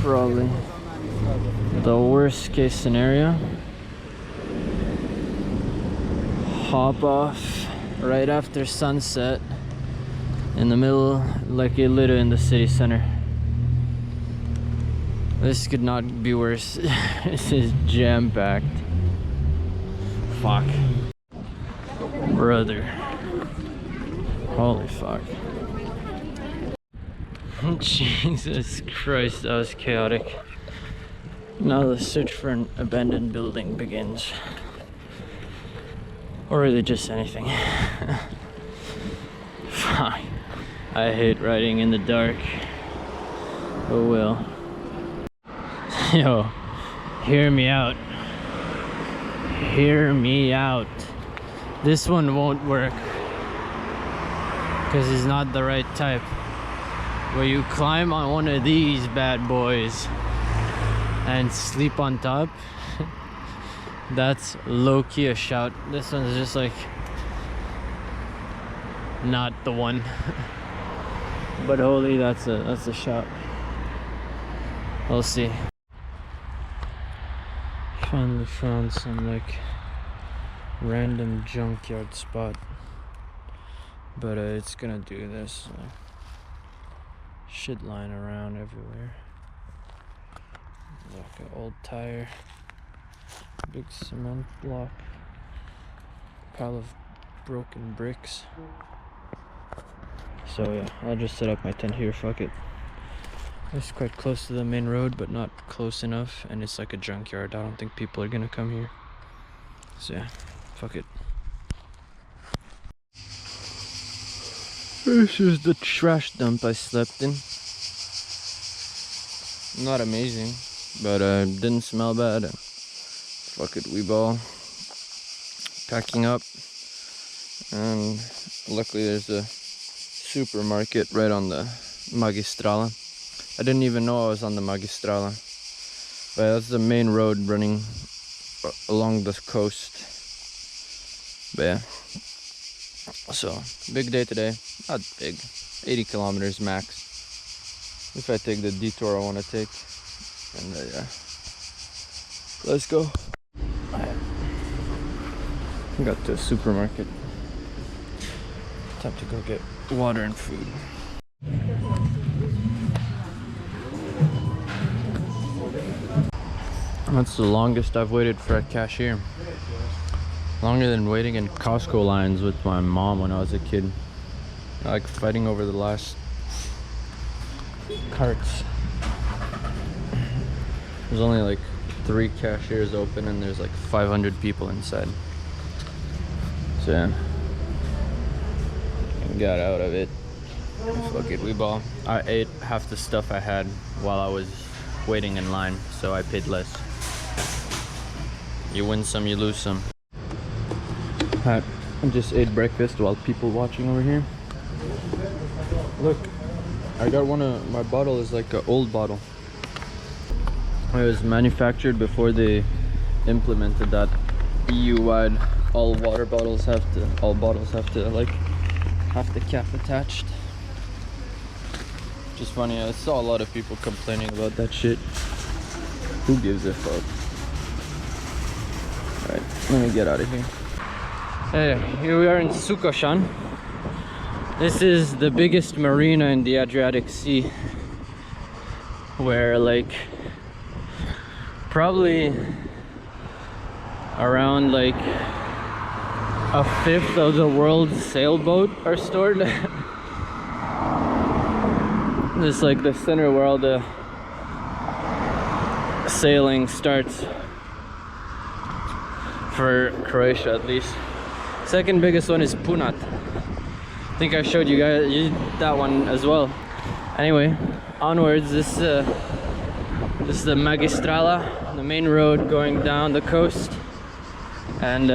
probably the worst case scenario. Hop off right after sunset in the middle, like a little in the city center. This could not be worse. This is jam-packed. Fuck. Brother. Holy fuck. Jesus Christ, that was chaotic. Now the search for an abandoned building begins. Or really just anything. Fuck. I hate riding in the dark. Oh well. Yo, hear me out. Hear me out. This one won't work. Because he's not the right type. Where you climb on one of these bad boys and sleep on top. That's low-key a shout. This one's just like not the one. But holy, that's a shout. We'll see. Finally found some like random junkyard spot, but it's gonna do this. Shit lying around everywhere. Like an old tire, big cement block, pile of broken bricks. So yeah, I'll just set up my tent here, fuck it. It's quite close to the main road, but not close enough, and it's like a junkyard. I don't think people are gonna come here. So yeah, fuck it. This is the trash dump I slept in. Not amazing, but didn't smell bad. Fuck it, we ball. Packing up, and luckily there's a supermarket right on the Magistrala. I didn't even know I was on the Magistrala, but that's the main road running along the coast. But yeah, so big day today. Not big, 80 kilometers max if I take the detour I want to take. And yeah, let's go. I got to a supermarket. Time to go get water and food. That's the longest I've waited for a cashier. Longer than waiting in Costco lines with my mom when I was a kid. Like fighting over the last carts. There's only like 3 cashiers open and there's like 500 people inside. So yeah, got out of it. Fuck it, we ball. I ate half the stuff I had while I was waiting in line, so I paid less. You win some, you lose some. I just ate breakfast while people watching over here. Look, I got one of my bottle is like an old bottle. It was manufactured before they implemented that EU-wide all bottles have to like have the cap attached. Which is funny, I saw a lot of people complaining about that shit. Who gives a fuck? Alright, let me get out of here. Hey, here we are in Sukoshan. This is the biggest marina in the Adriatic Sea, where like probably around like 1/5 of the world's sailboat are stored. This is like the center where all the sailing starts for Croatia, at least. Second biggest one is Punat. I think I showed you guys that one as well. Anyway, onwards. This is the Magistrala, the main road going down the coast, and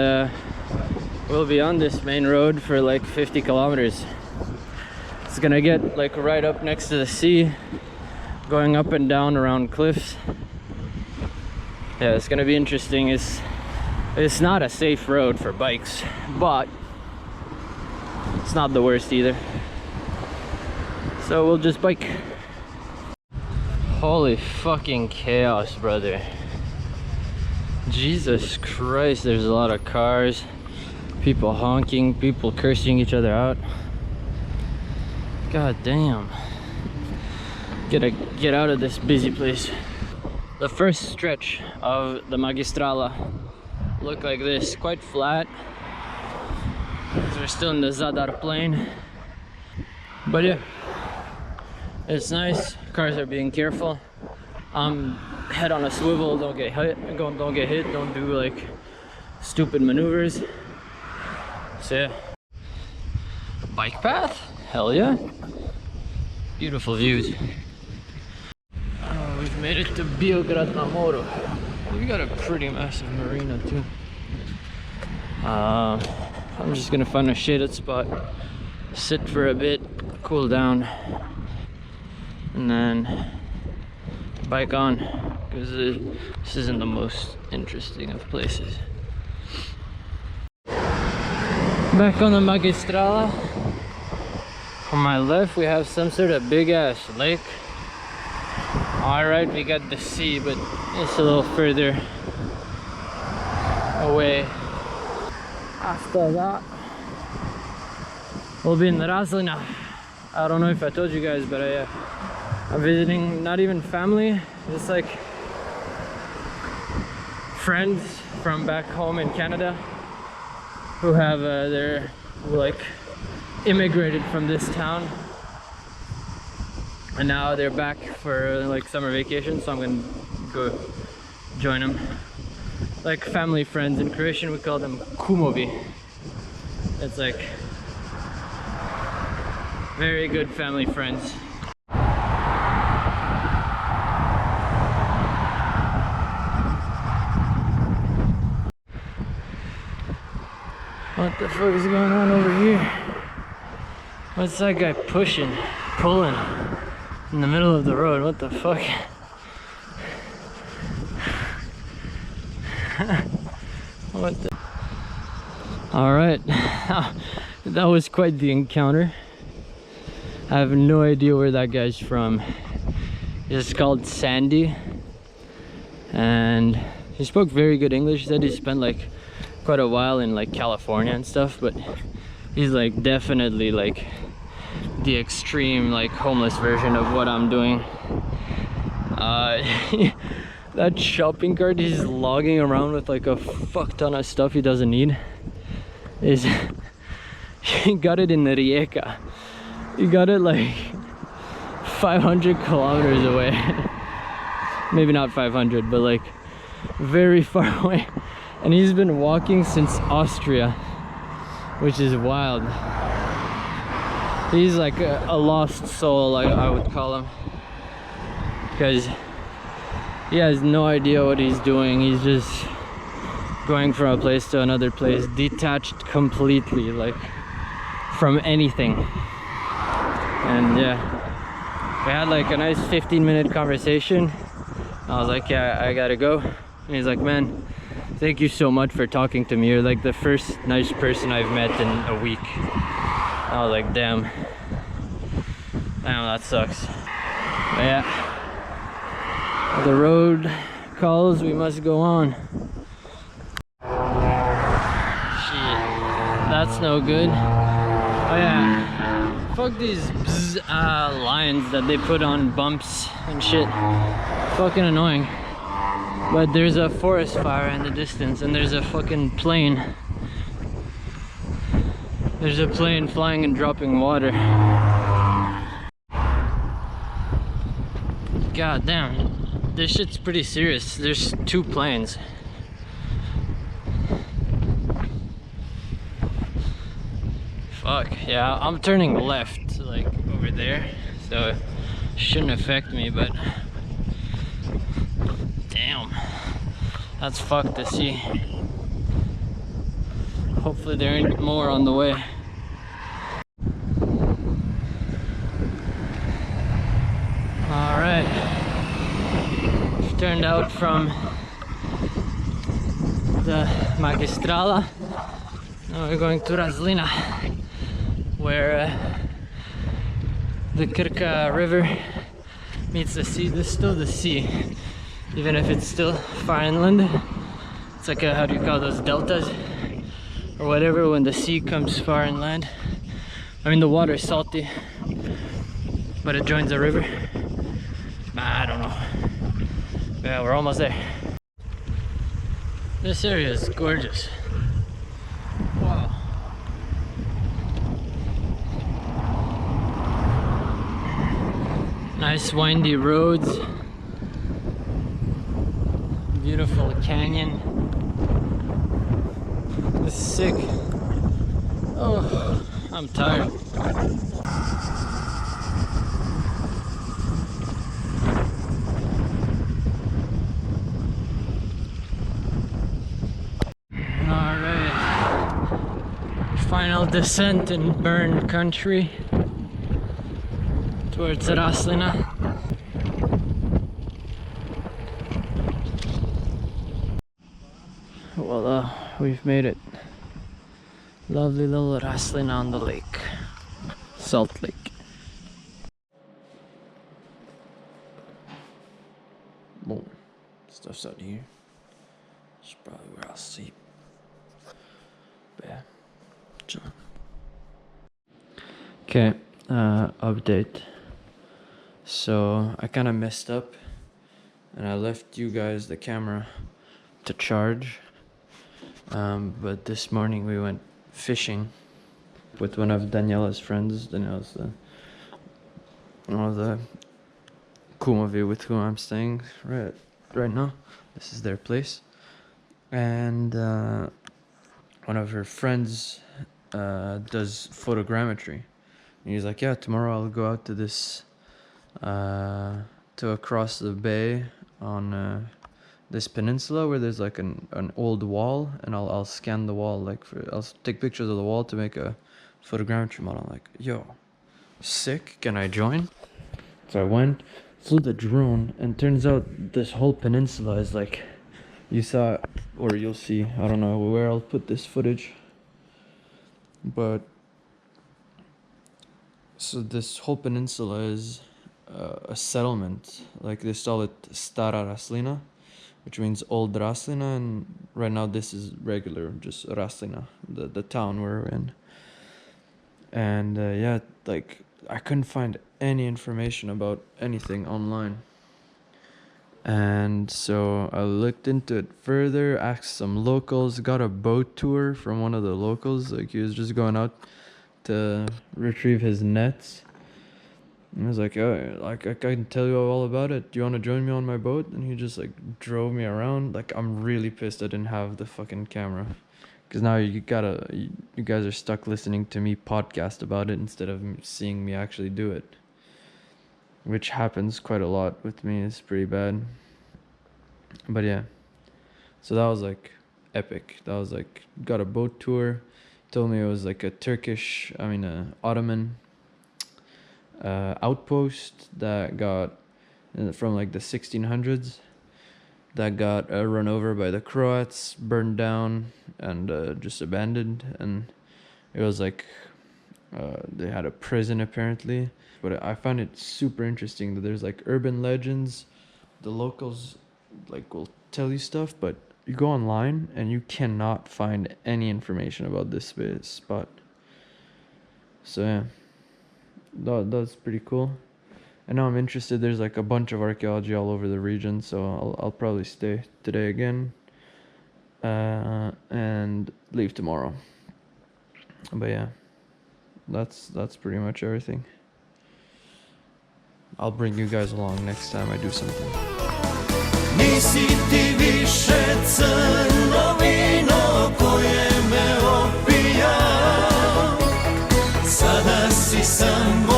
we'll be on this main road for like 50 kilometers. It's gonna get like right up next to the sea, going up and down around cliffs. Yeah, it's gonna be interesting. It's not a safe road for bikes, but it's not the worst either. So we'll just bike. Holy fucking chaos, brother. Jesus Christ, there's a lot of cars, people honking, people cursing each other out. God damn. Gotta get out of this busy place. The first stretch of the Magistrala looked like this, quite flat. So we're still in the Zadar plain. But yeah, it's nice. Cars are being careful. Head on a swivel, don't get hit, don't do like stupid maneuvers. So yeah. Bike path? Hell yeah. Beautiful views. We've made it to Biograd na Moru. We got a pretty massive marina too. I'm just gonna find a shaded spot, sit for a bit, cool down, and then bike on, because this isn't the most interesting of places. Back on the Magistrala. On my left we have some sort of big ass lake. Alright, we got the sea, but it's a little further away. After that we'll be in Razlina. I don't know if I told you guys, but I'm visiting not even family, just like friends from back home in Canada who have who like immigrated from this town, and now they're back for like summer vacation, so I'm gonna go join them. Like family friends. In Croatian we call them kumovi. It's like very good family friends. What the fuck is going on over here? What's that guy pushing, pulling in the middle of the road? What the fuck? What the? Alright, that was quite the encounter. I have no idea where that guy's from. He's called Sandy, and he spoke very good English. He said he spent like quite a while in like California and stuff, but he's like definitely like the extreme like homeless version of what I'm doing. That shopping cart he's logging around with like a fuck ton of stuff he doesn't need is he got it in Rijeka. He got it like 500 kilometers away. Maybe not 500, but like very far away. And he's been walking since Austria, which is wild. He's like a lost soul, like I would call him, because he has no idea what he's doing. He's just going from a place to another place, detached completely, like from anything. And yeah, we had like a nice 15-minute conversation. I was like, yeah, I gotta go. And he's like, man, thank you so much for talking to me. You're like the first nice person I've met in a week. I was like, damn, that sucks. But yeah, the road calls, we must go on. Shit, that's no good. Oh yeah, fuck these lines that they put on bumps and shit. Fucking annoying. But there's a forest fire in the distance, and there's a fucking plane. There's a plane flying and dropping water. God damn, this shit's pretty serious. There's 2 planes. Fuck, yeah, I'm turning left, like over there, so it shouldn't affect me, but damn, that's fucked to see. Hopefully there ain't more on the way. Alright, turned out from the Magistrala. Now we're going to Razlina, where the Krka river meets the sea. This is still the sea, even if it's still far inland. It's like a, how do you call those, deltas or whatever, when the sea comes far inland. I mean, the water is salty, but it joins the river. I don't know. Yeah, we're almost there. This area is gorgeous. Wow. Nice windy roads. Beautiful canyon. This is sick. Oh, I'm tired. Final descent in burned country towards Raslina. Voila, we've made it. Lovely little Raslina on the lake. Salt Lake. Boom. Stuff's out here. It's probably where I'll sleep. But yeah. Okay, update. So I kind of messed up and I left you guys the camera to charge, but this morning we went fishing with one of Daniela's friends. Daniela's one of the Kumovi with whom I'm staying right now. This is their place, and one of her friends does photogrammetry, and he's like, yeah, tomorrow I'll go out to this to across the bay on this peninsula where there's like an old wall, and I'll scan the wall, like I'll take pictures of the wall to make a photogrammetry model. I'm like, yo, sick, can I join? So I went, flew the drone, and turns out this whole peninsula is like, you saw, or you'll see, I don't know where I'll put this footage, but so this whole peninsula is a settlement. Like they call it Stara Raslina, which means old Raslina, and right now this is regular, just Raslina, the town we're in. And yeah, like I couldn't find any information about anything online. And so I looked into it further, asked some locals, got a boat tour from one of the locals. Like he was just going out to retrieve his nets. And I was like, oh, like I can tell you all about it. Do you want to join me on my boat? And he just like drove me around. Like I'm really pissed I didn't have the fucking camera, because now you guys are stuck listening to me podcast about it instead of seeing me actually do it, which happens quite a lot with me. It's pretty bad. But yeah, so that was like epic. That was like, got a boat tour, told me it was like a Ottoman outpost that got from like the 1600s, that got run over by the Croats, burned down, and just abandoned. And it was like they had a prison apparently. But I find it super interesting that there's like urban legends. The locals like will tell you stuff, but you go online and you cannot find any information about this spot. So yeah, that's pretty cool. And now I'm interested. There's like a bunch of archaeology all over the region, so I'll probably stay today again and leave tomorrow. But yeah, that's pretty much everything. I'll bring you guys along next time I do something. Nisi ti više crno vino koje me opija, sada si sam